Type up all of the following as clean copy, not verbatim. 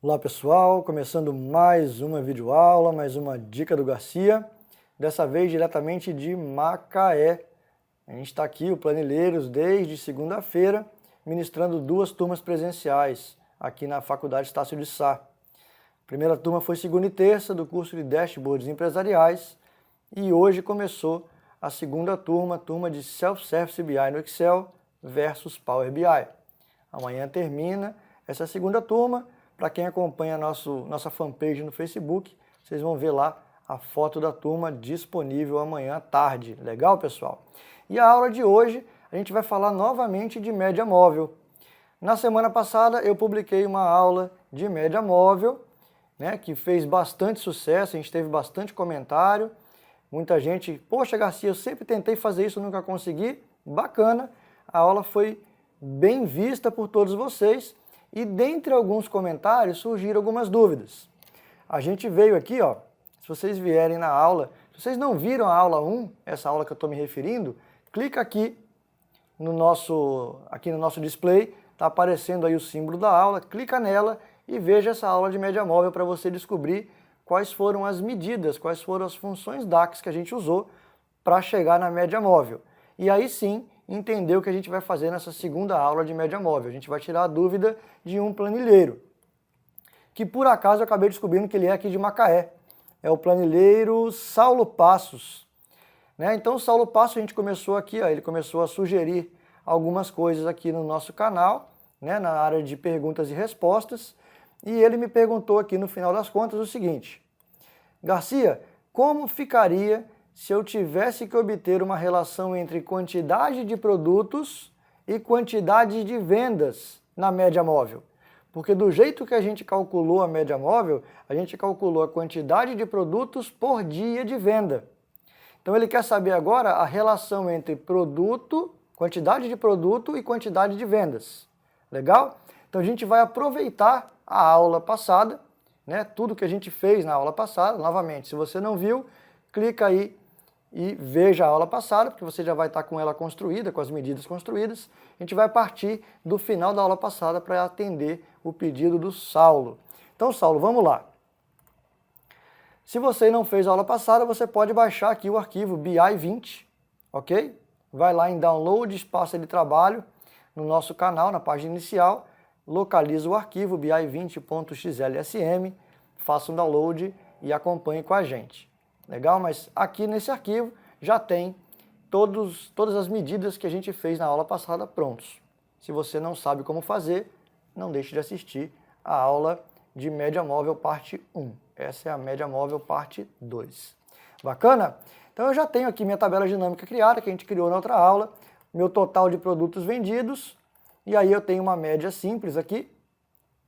Olá pessoal, começando mais uma videoaula, mais uma dica do Garcia, dessa vez diretamente de Macaé. A gente está aqui, o Planilheiros, desde segunda-feira, ministrando 2 turmas presenciais aqui na Faculdade Estácio de Sá. A primeira turma foi segunda e terça do curso de Dashboards Empresariais e hoje começou a segunda turma, turma de Self-Service BI no Excel versus Power BI. Amanhã termina essa segunda turma. Para quem acompanha nossa fanpage no Facebook, vocês vão ver lá a foto da turma disponível amanhã à tarde. Legal, pessoal? E a aula de hoje, a gente vai falar novamente de média móvel. Na semana passada, eu publiquei uma aula de média móvel, né, que fez bastante sucesso, a gente teve bastante comentário. Muita gente, poxa, Garcia, eu sempre tentei fazer isso, nunca consegui. Bacana, a aula foi bem vista por todos vocês. E dentre alguns comentários surgiram algumas dúvidas. A gente veio aqui, ó, se vocês vierem na aula, se vocês não viram a aula 1, essa aula que eu estou me referindo, clica aqui no nosso display, está aparecendo aí o símbolo da aula, clica nela e veja essa aula de média móvel para você descobrir quais foram as medidas, quais foram as funções DAX que a gente usou para chegar na média móvel. E aí sim, entender o que a gente vai fazer nessa segunda aula de média móvel. A gente vai tirar a dúvida de um planilheiro, que por acaso eu acabei descobrindo que ele é aqui de Macaé. É o planilheiro Saulo Passos. Né? Então o Saulo Passos a gente começou aqui, ó, ele começou a sugerir algumas coisas aqui no nosso canal, né, na área de perguntas e respostas, e ele me perguntou aqui no final das contas o seguinte: Garcia, como ficaria se eu tivesse que obter uma relação entre quantidade de produtos e quantidade de vendas na média móvel? Porque do jeito que a gente calculou a média móvel, a gente calculou a quantidade de produtos por dia de venda. Então ele quer saber agora a relação entre produto, quantidade de produto e quantidade de vendas. Legal? Então a gente vai aproveitar a aula passada, né, tudo que a gente fez na aula passada. Novamente, se você não viu, clica aí e veja a aula passada, porque você já vai estar com ela construída, com as medidas construídas. A gente vai partir do final da aula passada para atender o pedido do Saulo. Então, Saulo, vamos lá. Se você não fez a aula passada, você pode baixar aqui o arquivo BI20, ok? Vai lá em Download, Espaço de Trabalho, no nosso canal, na página inicial, localiza o arquivo BI20.xlsm, faça um download e acompanhe com a gente. Legal? Mas aqui nesse arquivo já tem todas as medidas que a gente fez na aula passada prontos. Se você não sabe como fazer, não deixe de assistir a aula de média móvel parte 1. Essa é a média móvel parte 2. Bacana? Então eu já tenho aqui minha tabela dinâmica criada, que a gente criou na outra aula, meu total de produtos vendidos, e aí eu tenho uma média simples aqui,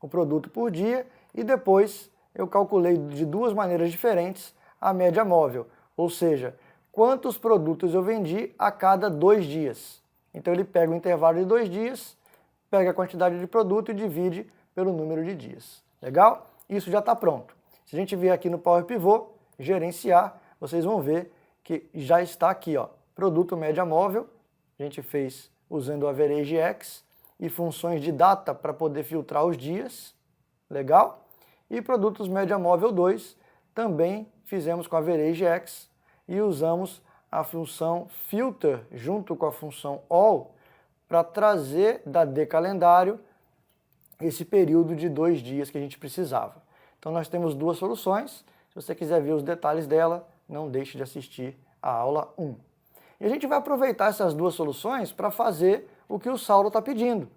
o produto por dia, e depois eu calculei de 2 maneiras diferentes a média móvel, ou seja, quantos produtos eu vendi a cada 2 dias. Então ele pega o intervalo de 2 dias, pega a quantidade de produto e divide pelo número de dias. Legal? Isso já está pronto. Se a gente vier aqui no Power Pivot, gerenciar, vocês vão ver que já está aqui, ó, produto média móvel, a gente fez usando o Average X e funções de data para poder filtrar os dias, legal? E produtos média móvel 2, também fizemos com a Average X e usamos a função Filter junto com a função All para trazer da decalendário esse período de 2 dias que a gente precisava. Então nós temos 2 soluções. Se você quiser ver os detalhes dela, não deixe de assistir a aula 1. E a gente vai aproveitar essas 2 soluções para fazer o que o Saulo está pedindo.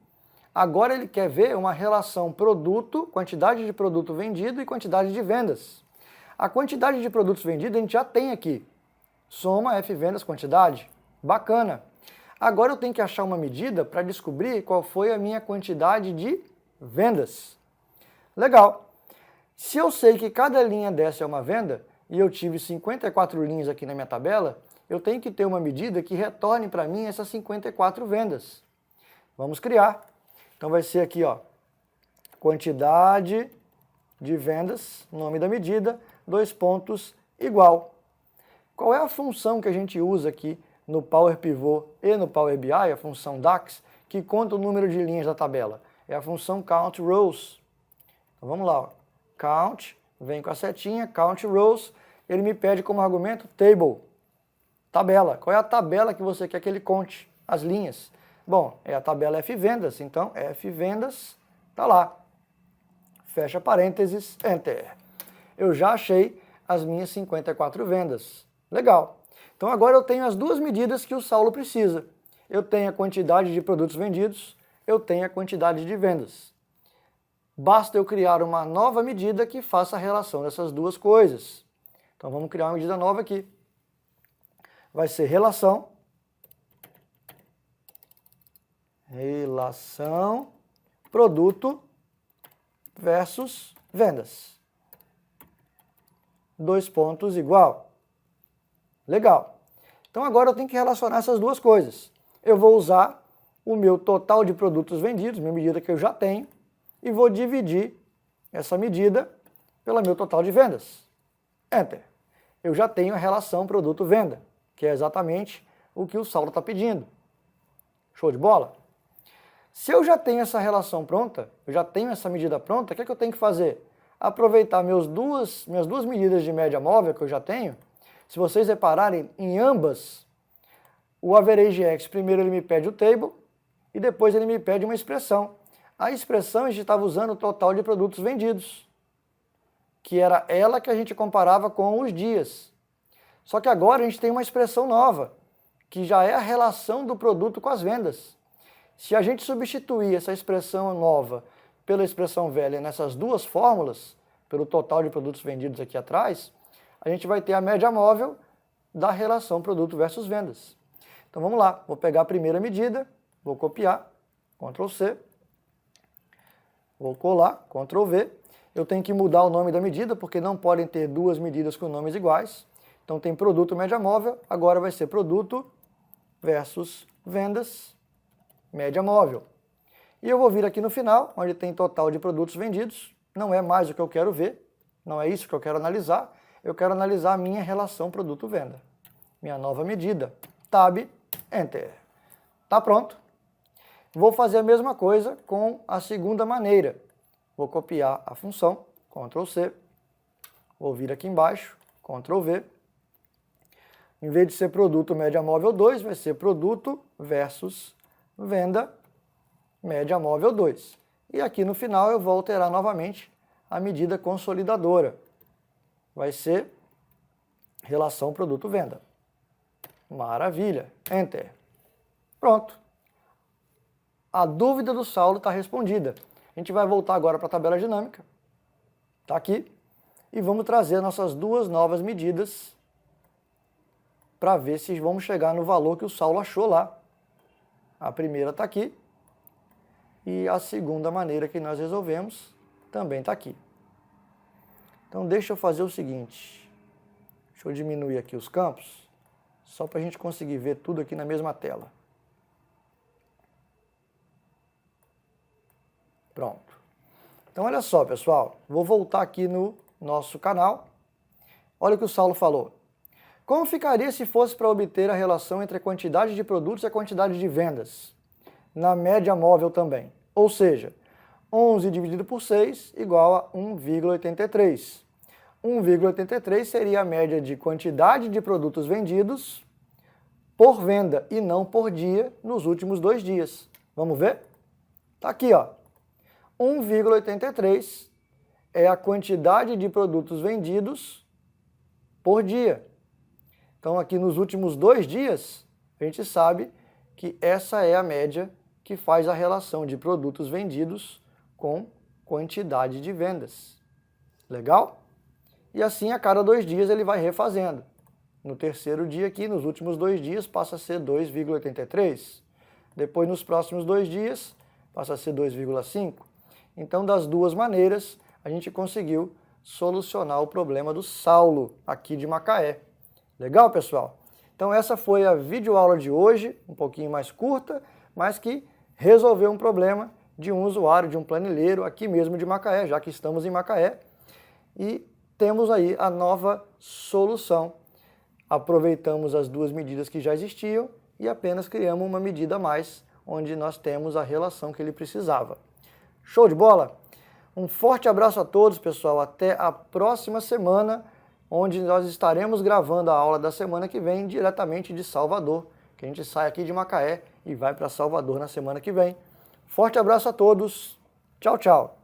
Agora ele quer ver uma relação produto, quantidade de produto vendido e quantidade de vendas. A quantidade de produtos vendidos a gente já tem aqui. Soma F vendas quantidade. Bacana. Agora eu tenho que achar uma medida para descobrir qual foi a minha quantidade de vendas. Legal. Se eu sei que cada linha dessa é uma venda, e eu tive 54 linhas aqui na minha tabela, eu tenho que ter uma medida que retorne para mim essas 54 vendas. Vamos criar. Então vai ser aqui, ó, quantidade de vendas, nome da medida, 2 pontos, igual. Qual é a função que a gente usa aqui no Power Pivot e no Power BI, a função DAX, que conta o número de linhas da tabela? É a função Count Rows. Então vamos lá, ó. Count, vem com a setinha, count rows, ele me pede como argumento table, tabela. Qual é a tabela que você quer que ele conte? As linhas. Bom, é a tabela F vendas, então F vendas, tá lá. Fecha parênteses, enter. Eu já achei as minhas 54 vendas. Legal. Então agora eu tenho as duas medidas que o Saulo precisa. Eu tenho a quantidade de produtos vendidos, eu tenho a quantidade de vendas. Basta eu criar uma nova medida que faça a relação dessas duas coisas. Então vamos criar uma medida nova aqui. Vai ser relação produto versus vendas. 2 pontos igual. Legal. Então agora eu tenho que relacionar essas duas coisas. Eu vou usar o meu total de produtos vendidos, minha medida que eu já tenho, e vou dividir essa medida pelo meu total de vendas. Enter. Eu já tenho a relação produto-venda, que é exatamente o que o Saulo está pedindo. Show de bola? Se eu já tenho essa relação pronta, eu já tenho essa medida pronta, o que é que eu tenho que fazer? Aproveitar minhas duas medidas de média móvel que eu já tenho. Se vocês repararem, em ambas, o average x, primeiro ele me pede o table e depois ele me pede uma expressão. A expressão a gente estava usando o total de produtos vendidos, que era ela que a gente comparava com os dias. Só que agora a gente tem uma expressão nova, que já é a relação do produto com as vendas. Se a gente substituir essa expressão nova pela expressão velha nessas duas fórmulas, pelo total de produtos vendidos aqui atrás, a gente vai ter a média móvel da relação produto versus vendas. Então vamos lá, vou pegar a primeira medida, vou copiar, Ctrl C, vou colar, Ctrl V. Eu tenho que mudar o nome da medida, porque não podem ter duas medidas com nomes iguais. Então tem produto média móvel, agora vai ser produto versus vendas, média móvel. E eu vou vir aqui no final, onde tem total de produtos vendidos, não é mais o que eu quero ver, não é isso que eu quero analisar, eu quero analisar a minha relação produto-venda. Minha nova medida, Tab, Enter. Tá pronto. Vou fazer a mesma coisa com a segunda maneira. Vou copiar a função, Ctrl C, vou vir aqui embaixo, Ctrl V. Em vez de ser produto média móvel 2, vai ser produto versus venda média móvel 2. E aqui no final eu vou alterar novamente a medida consolidadora. Vai ser relação produto-venda. Maravilha. Enter. Pronto. A dúvida do Saulo está respondida. A gente vai voltar agora para a tabela dinâmica. Está aqui. E vamos trazer nossas duas novas medidas para ver se vamos chegar no valor que o Saulo achou lá. A primeira está aqui. E a segunda maneira que nós resolvemos também está aqui. Então deixa eu fazer o seguinte. Deixa eu diminuir aqui os campos, só para a gente conseguir ver tudo aqui na mesma tela. Pronto. Então olha só, pessoal. Vou voltar aqui no nosso canal. Olha o que o Saulo falou. Como ficaria se fosse para obter a relação entre a quantidade de produtos e a quantidade de vendas? Na média móvel também. Ou seja, 11 dividido por 6 igual a 1,83. 1,83 seria a média de quantidade de produtos vendidos por venda e não por dia nos últimos 2 dias. Vamos ver? Está aqui, ó. 1,83 é a quantidade de produtos vendidos por dia. Então aqui nos últimos 2 dias, a gente sabe que essa é a média que faz a relação de produtos vendidos com quantidade de vendas. Legal? E assim a cada 2 dias ele vai refazendo. No terceiro dia aqui, nos últimos 2 dias, passa a ser 2,83. Depois nos próximos 2 dias, passa a ser 2,5. Então das duas maneiras, a gente conseguiu solucionar o problema do Saulo aqui de Macaé. Legal, pessoal? Então essa foi a videoaula de hoje, um pouquinho mais curta, mas que resolveu um problema de um usuário, de um planilheiro aqui mesmo de Macaé, já que estamos em Macaé. E temos aí a nova solução. Aproveitamos as duas medidas que já existiam e apenas criamos uma medida a mais, onde nós temos a relação que ele precisava. Show de bola? Um forte abraço a todos, pessoal. Até a próxima semana, onde nós estaremos gravando a aula da semana que vem diretamente de Salvador, que a gente sai aqui de Macaé e vai para Salvador na semana que vem. Forte abraço a todos. Tchau, tchau.